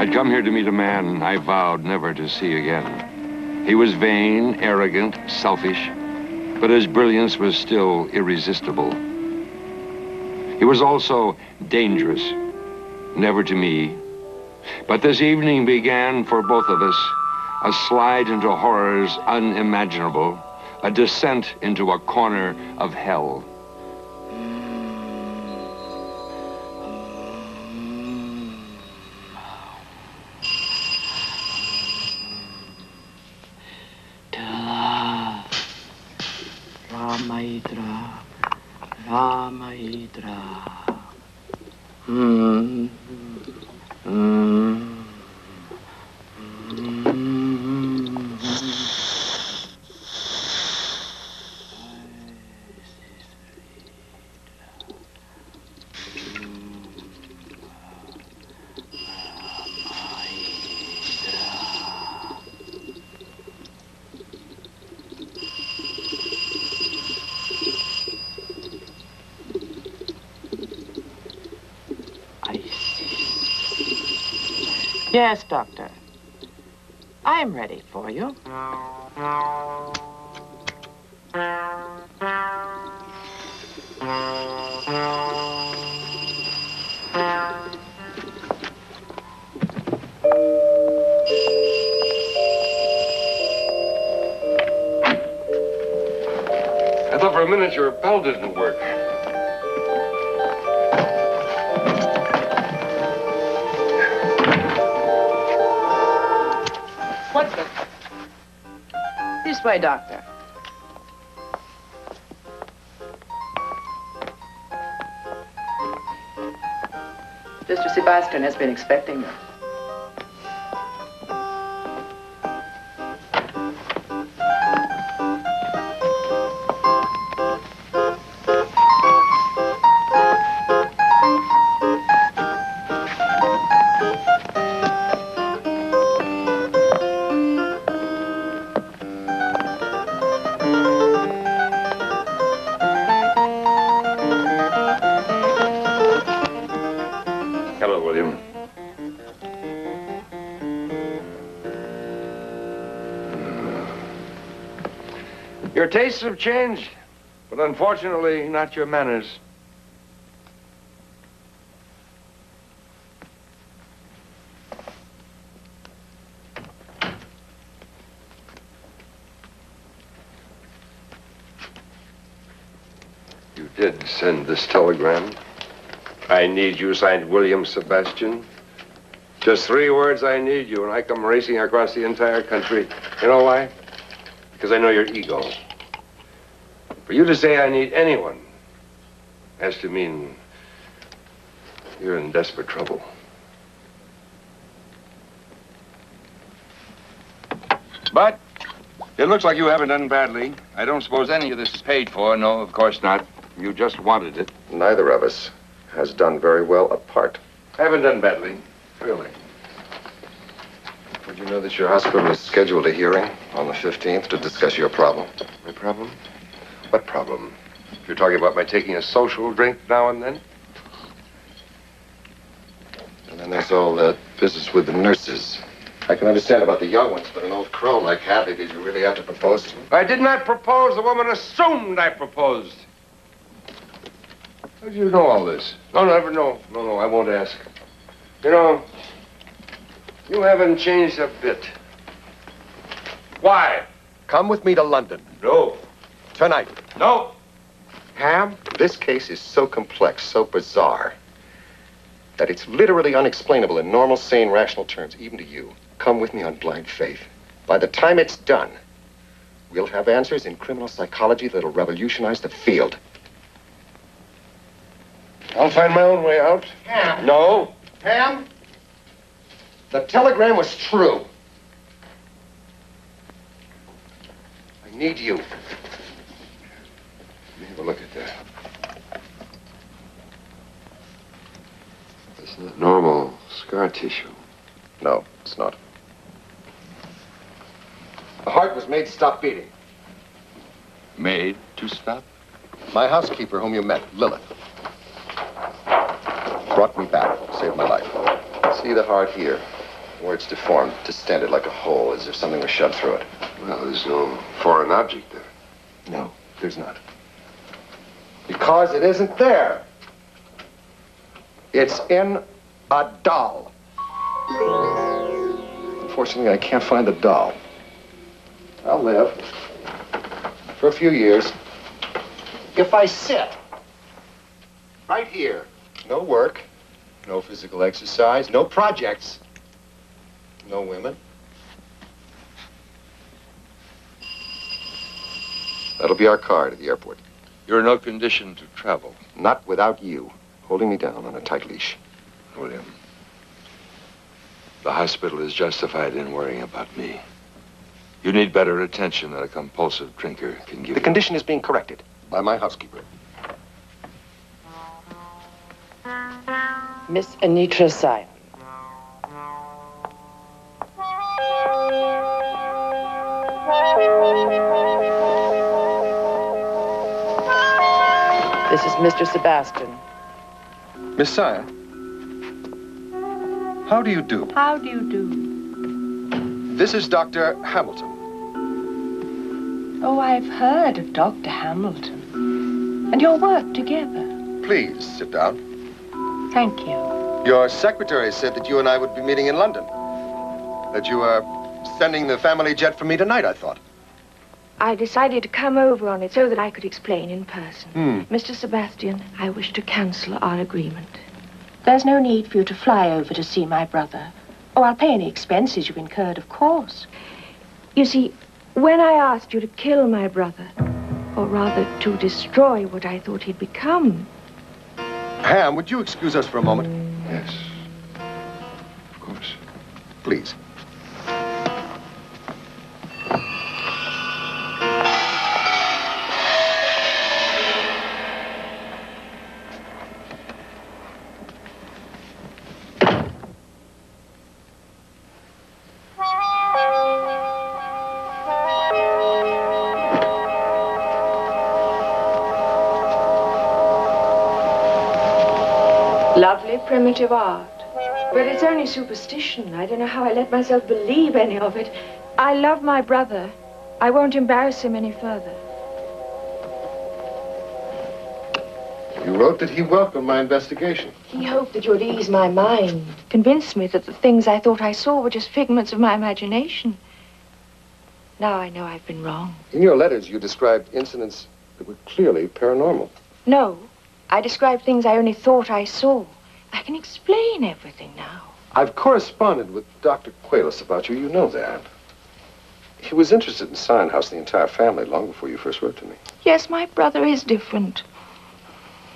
I'd come here to meet a man I vowed never to see again. He was vain, arrogant, selfish, but his brilliance was still irresistible. He was also dangerous, never to me. But this evening began for both of us a slide into horrors unimaginable, a descent into a corner of hell. Yes, Doctor. I am ready for you. I thought for a minute your bell didn't work. What's it? This way, Doctor. Mr. Sebastian has been expecting you. Your tastes have changed, but unfortunately, not your manners. You did send this telegram. I need you, signed William Sebastian. Just 3 words, I need you, and I come racing across the entire country. You know why? Because I know your ego. For you to say I need anyone has to mean you're in desperate trouble. But it looks like you haven't done badly. I don't suppose any of this is paid for. No, of course not. You just wanted it. Neither of us has done very well apart. I haven't done badly, really. Did you know that your hospital has scheduled a hearing on the 15th to discuss your problem? My problem? What problem? You're talking about my taking a social drink now and then? And then there's all that business with the nurses. I can understand about the young ones, but an old crow like Hadley, did you really have to propose to him? I did not propose. The woman assumed I proposed. How did you know all this? No, never, no, I won't ask. You know, you haven't changed a bit. Why? Come with me to London. No. Tonight. No. Ham, this case is so complex, so bizarre, that it's literally unexplainable in normal, sane, rational terms, even to you. Come with me on blind faith. By the time it's done, we'll have answers in criminal psychology that'll revolutionize the field. I'll find my own way out. Ham. No. Ham, the telegram was true. I need you. Let me have a look at that. It's not normal scar tissue. No, it's not. The heart was made to stop beating. Made to stop? My housekeeper, whom you met, Lilith, brought me back, saved my life. See the heart here. Where it's deformed, distended like a hole, as if something was shoved through it. Well, there's no foreign object there. No, there's not. Because it isn't there. It's in a doll. Unfortunately, I can't find the doll. I'll live for a few years if I sit right here. No work, no physical exercise, no projects, no women. That'll be our car to the airport. You're in no condition to travel. Not without you holding me down on a tight leash. William, the hospital is justified in worrying about me. You need better attention than a compulsive drinker can give The you. condition is being corrected by my housekeeper. Miss Anitra Sion. This is Mr. Sebastian. Miss Sire, how do you do? How do you do? This is Dr. Hamilton. Oh, I've heard of Dr. Hamilton. And your work together. Please sit down. Thank you. Your secretary said that you and I would be meeting in London. That you are sending the family jet for me tonight, I thought. I decided to come over on it so that I could explain in person. Mr. Sebastian, I wish to cancel our agreement. There's no need for you to fly over to see my brother. Oh, I'll pay any expenses you've incurred, of course. You see, when I asked you to kill my brother, or rather to destroy what I thought he'd become. Ham, would you excuse us for a moment? Yes, of course. Please. Lovely primitive art. But it's only superstition. I don't know how I let myself believe any of it. I love my brother. I won't embarrass him any further. You wrote that he welcomed my investigation. He hoped that you'd ease my mind, convince me that the things I thought I saw were just figments of my imagination. Now I know I've been wrong. In your letters, you described incidents that were clearly paranormal. No, I described things I only thought I saw. I can explain everything now. I've corresponded with Dr. Qualis about you. You know that. He was interested in Sion House, the entire family, long before you first wrote to me. Yes, my brother is different.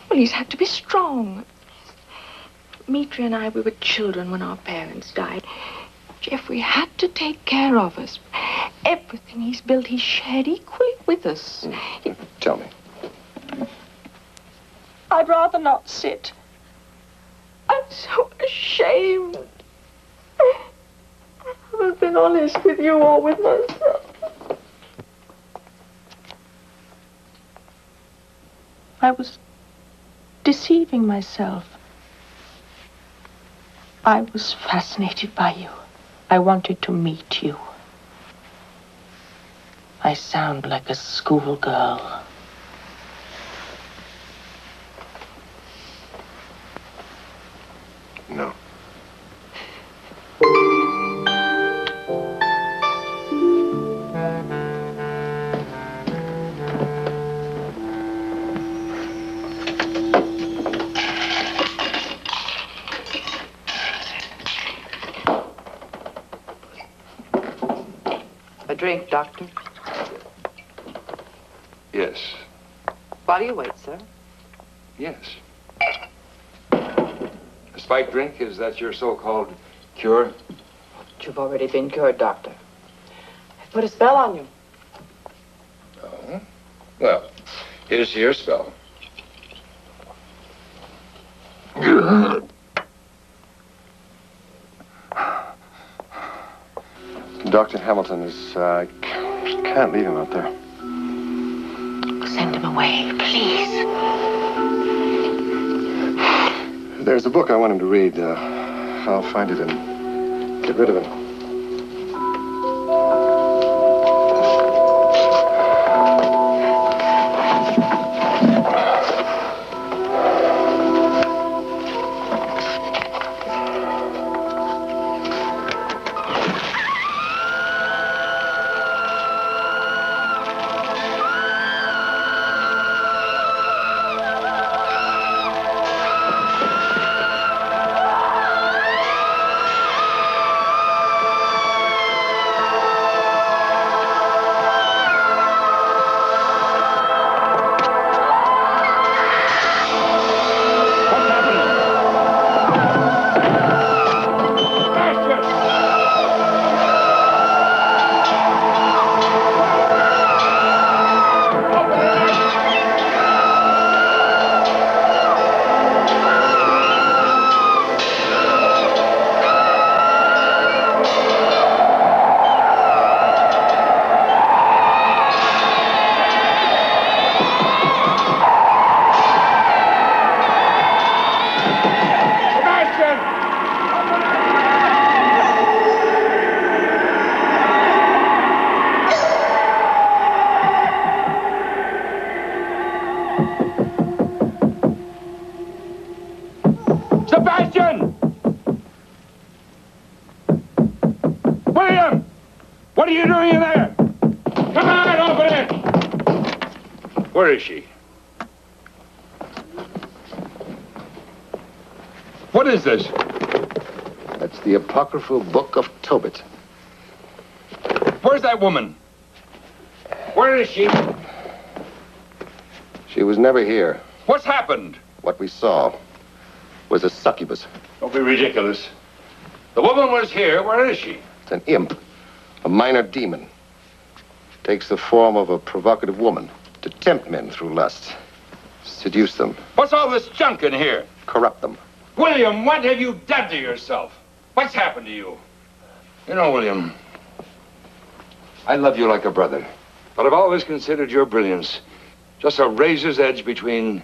Well, he's had to be strong. Mitri and I, we were children when our parents died. Jeffrey had to take care of us. Everything he's built, he shared equally with us. Tell me. I'd rather not sit. I'm so ashamed. I haven't been honest with you or with myself. I was deceiving myself. I was fascinated by you. I wanted to meet you. I sound like a schoolgirl. No. A drink, Doctor. Yes, While you wait, sir. yes. A spike drink, is that your so-called cure? You've already been cured, Doctor. I've put a spell on you. Oh? Well, here's your spell. Dr. Hamilton is, I can't leave him out there. Send him away, please. There's a book I want him to read. I'll find it in Get rid of him. Sebastian! William! What are you doing in there? Come on, open it! Where is she? What is this? That's the apocryphal book of Tobit. Where's that woman? Where is she? She was never here. What's happened? What we saw was a succubus. Don't be ridiculous. The woman was here. Where is she? It's an imp, a minor demon. Takes the form of a provocative woman to tempt men through lust, seduce them, What's all this junk in here? corrupt them. William, what have you done to yourself? What's happened to you? You know, William, I love you like a brother, but I've always considered your brilliance just a razor's edge between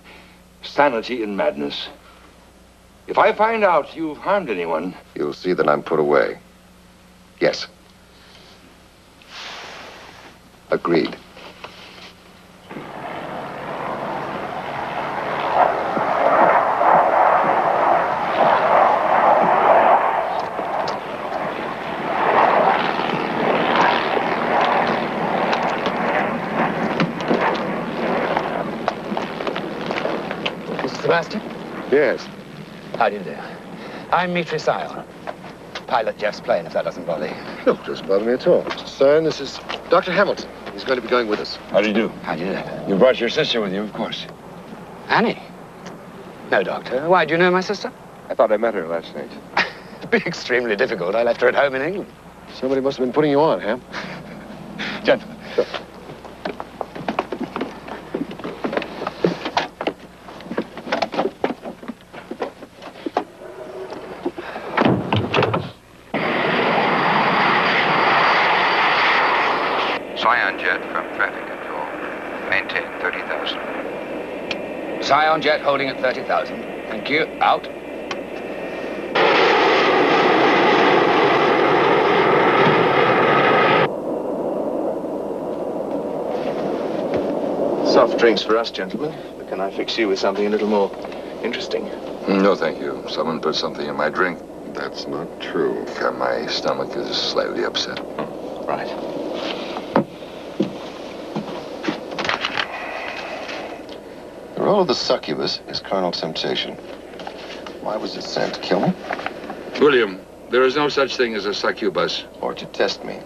sanity and madness. If I find out you've harmed anyone... You'll see that I'm put away. Yes. Agreed. Mr. Sebastian? Yes. How do you do? I'm Mitri Sion. Pilot Jeff's plane, if that doesn't bother you. No, it doesn't bother me at all. Mr. Cern, this is Dr. Hamilton. He's going to be going with us. How do you do? How do you do? You brought your sister with you, of course. Annie? No, Doctor. Why, do you know my sister? I thought I met her last night. It'd be extremely difficult. I left her at home in England. Somebody must have been putting you on, Ham. Gentlemen. Sure. Scion jet from traffic control. Maintain 30,000. Scion jet holding at 30,000. Thank you. Out. Soft drinks for us, gentlemen. But can I fix you with something a little more interesting? No, thank you. Someone put something in my drink. That's not true. My stomach is slightly upset. Right. The role of the succubus is carnal temptation. Why was it sent? To kill me? William, there is no such thing as a succubus. Or to test me?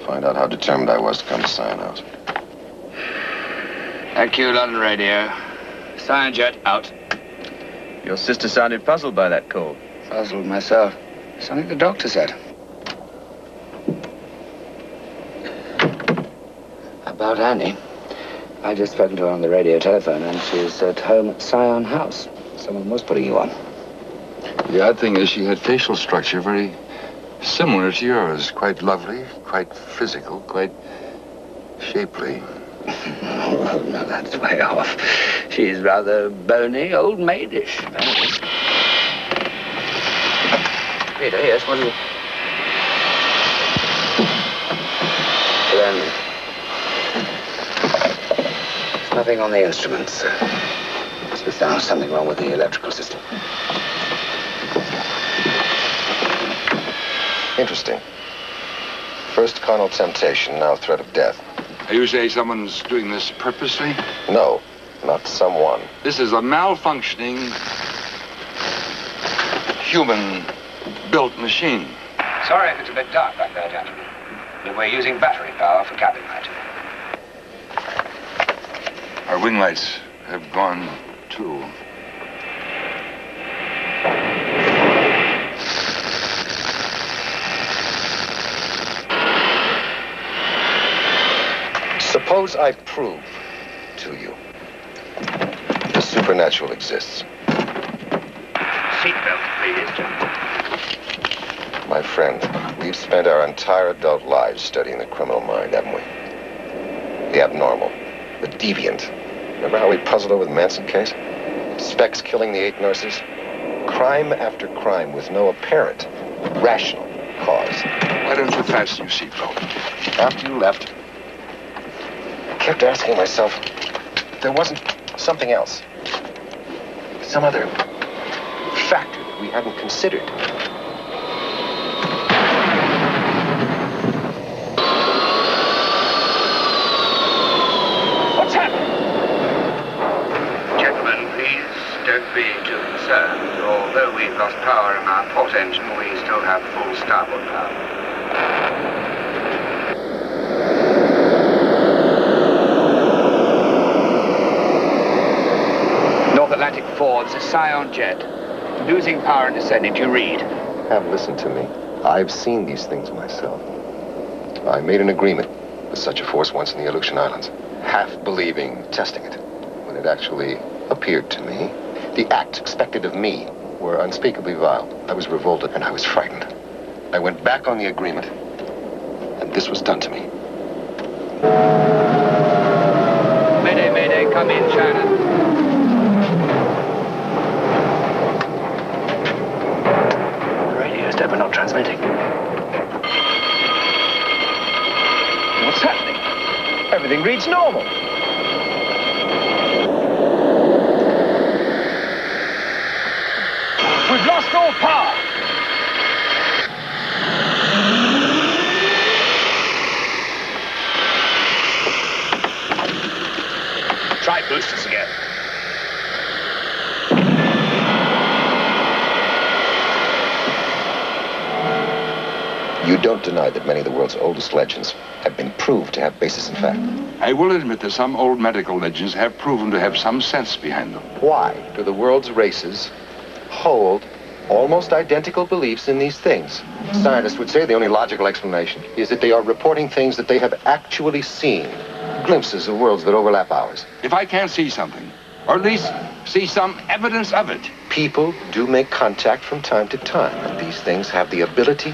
Find out how determined I was to come to Scion House. Thank you, London Radio. Scion jet out. Your sister sounded puzzled by that call. Puzzled myself. Something the doctor said. About Annie. I just spoken to her on the radio telephone, and she's at home at Scion House. Someone was putting you on. The odd thing is she had facial structure very similar to yours. Quite lovely, quite physical, quite shapely. Oh, no, that's way off. She's rather bony, old maidish. Peter, yes, what is it? landing. There's nothing on the instruments. Must be something wrong with the electrical system. Interesting. First carnal temptation, now threat of death. You say someone's doing this purposely? No, not someone. This is a malfunctioning, human-built machine. Sorry if it's a bit dark back there, gentlemen. But we're using battery power for cabin light. Our wing lights have gone, too. Suppose I prove to you the supernatural exists. Seatbelt, please, gentlemen. My friend, we've spent our entire adult lives studying the criminal mind, haven't we? The abnormal, the deviant. Remember how we puzzled over the Manson case? Specs killing the 8 nurses? Crime after crime with no apparent, rational cause. Why don't you fasten your seatbelt? After you left, I kept asking myself if there wasn't something else. Some other factor that we hadn't considered. What's happened? Gentlemen, please don't be too concerned. Although we've lost power in our port engine, we still have full starboard power. North Atlantic 4, this is Scion Jet. Losing power and descending. Do you read? Have listened to me. I've seen these things myself. I made an agreement with such a force once in the Aleutian Islands. Half believing, testing it. When it actually appeared to me, the acts expected of me were unspeakably vile. I was revolted and I was frightened. I went back on the agreement, and this was done to me. Mayday, mayday, come in, Shannon. But not transmitting. What's happening? Everything reads normal. We've lost all power. Try boosters again. You don't deny that many of the world's oldest legends have been proved to have basis in fact. I will admit that some old medical legends have proven to have some sense behind them. Why do the world's races hold almost identical beliefs in these things? Scientists would say the only logical explanation is that they are reporting things that they have actually seen. Glimpses of worlds that overlap ours. If I can't see something, or at least see some evidence of it. People do make contact from time to time, and these things have the ability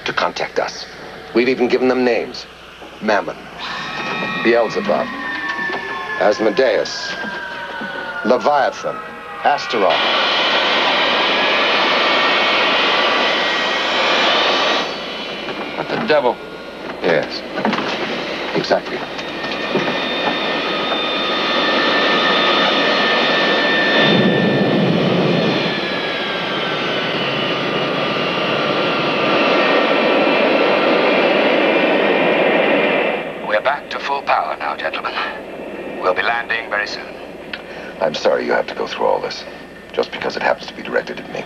to contact us. We've even given them names. Mammon, Beelzebub, Asmodeus, Leviathan, Astaroth. What the devil? Yes, exactly. Back to full power now, gentlemen. We'll be landing very soon. I'm sorry you have to go through all this, just because it happens to be directed at me.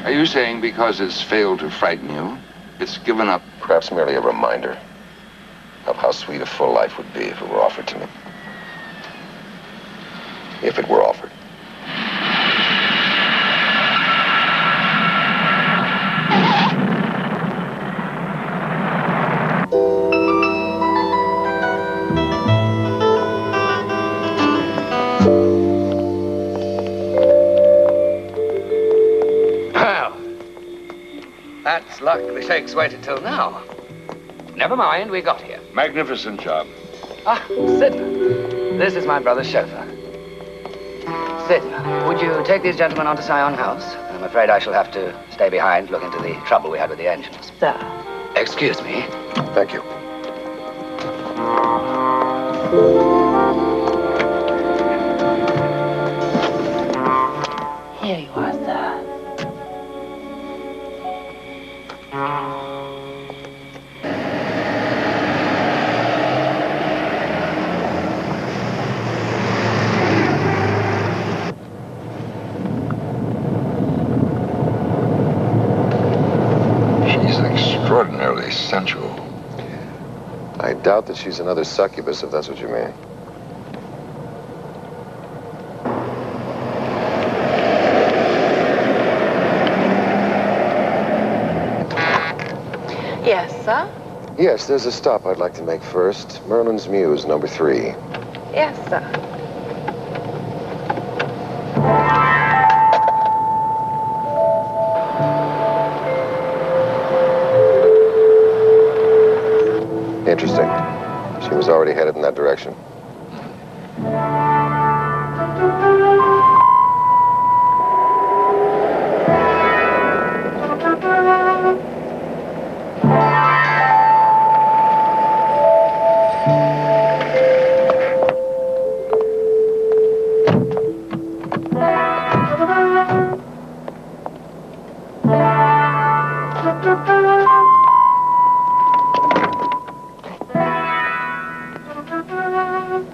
Are you saying because it's failed to frighten you, it's given up? Perhaps merely a reminder of how sweet a full life would be if it were offered to me. If it were offered. That's luck. The Sheikh's waited till now. Never mind, we got here. Magnificent job. Ah, Sid. This is my brother's chauffeur. Sid, would you take these gentlemen on to Scion House? I'm afraid I shall have to stay behind, look into the trouble we had with the engines. Sir. Excuse me. Thank you. Here you are, sir. She's extraordinarily sensual. I doubt that she's another succubus, if that's what you mean. Yes, sir? Yes, there's a stop I'd like to make first. Merlin's Muse, number 3. Yes, sir. Interesting. She was already headed in that direction.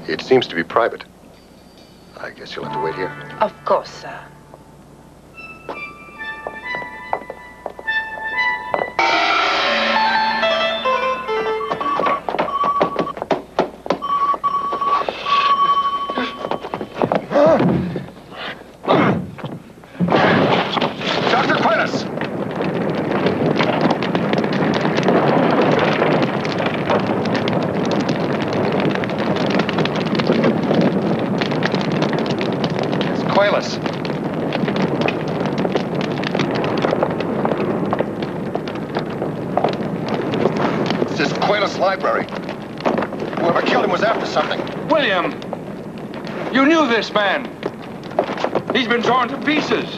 It seems to be private. I guess you'll have to wait here. Of course, sir. Dr. Quintus! Quayless. This is Quayless Library. Whoever killed him was after something. William! You knew this man. He's been torn to pieces.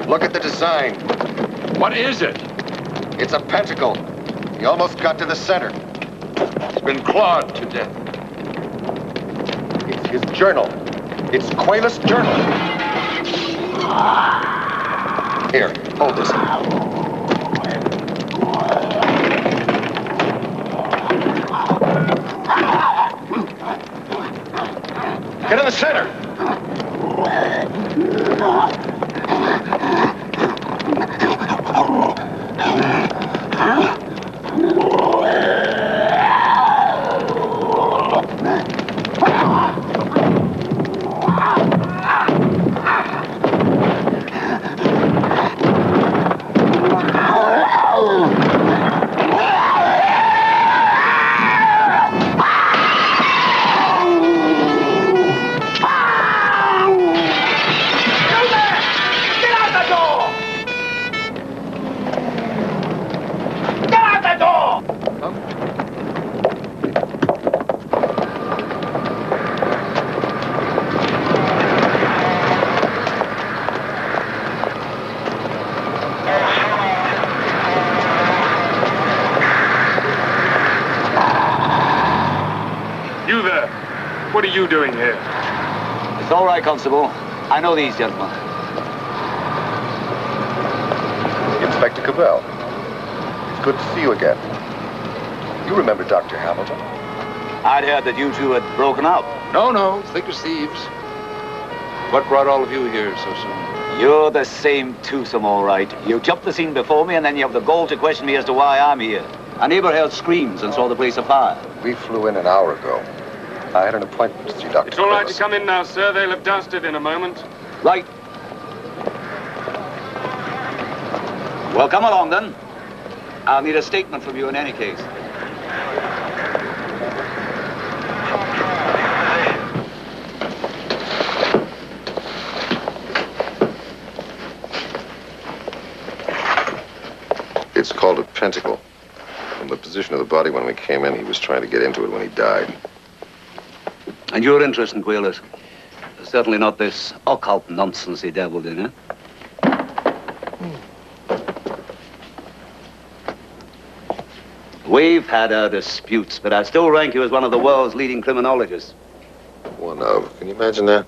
Look at the design. What is it? It's a pentacle. He almost got to the center. He's been clawed to death. It's his journal. It's Quayless' journal. Here, hold this. Get in the center. You there. What are you doing here? It's all right, Constable. I know these gentlemen. Inspector Cavell. It's good to see you again. You remember Dr. Hamilton? I'd heard that you two had broken up. No, thick as thieves. What brought all of you here so soon? You're the same twosome, all right. You jumped the scene before me, and then you have the gall to question me as to why I'm here. A neighbor heard screams and saw the place afire. We flew in an hour ago. I had an appointment to see Dr. It's all right to Quayless. come in now, sir. They'll have dusted in a moment. Right. Well, come along, then. I'll need a statement from you in any case. It's called a pentacle. From the position of the body when we came in, he was trying to get into it when he died. And your interest in Quayless? Certainly not this occult nonsense he dabbled in, eh? We've had our disputes, but I still rank you as one of the world's leading criminologists. One of. Can you imagine that?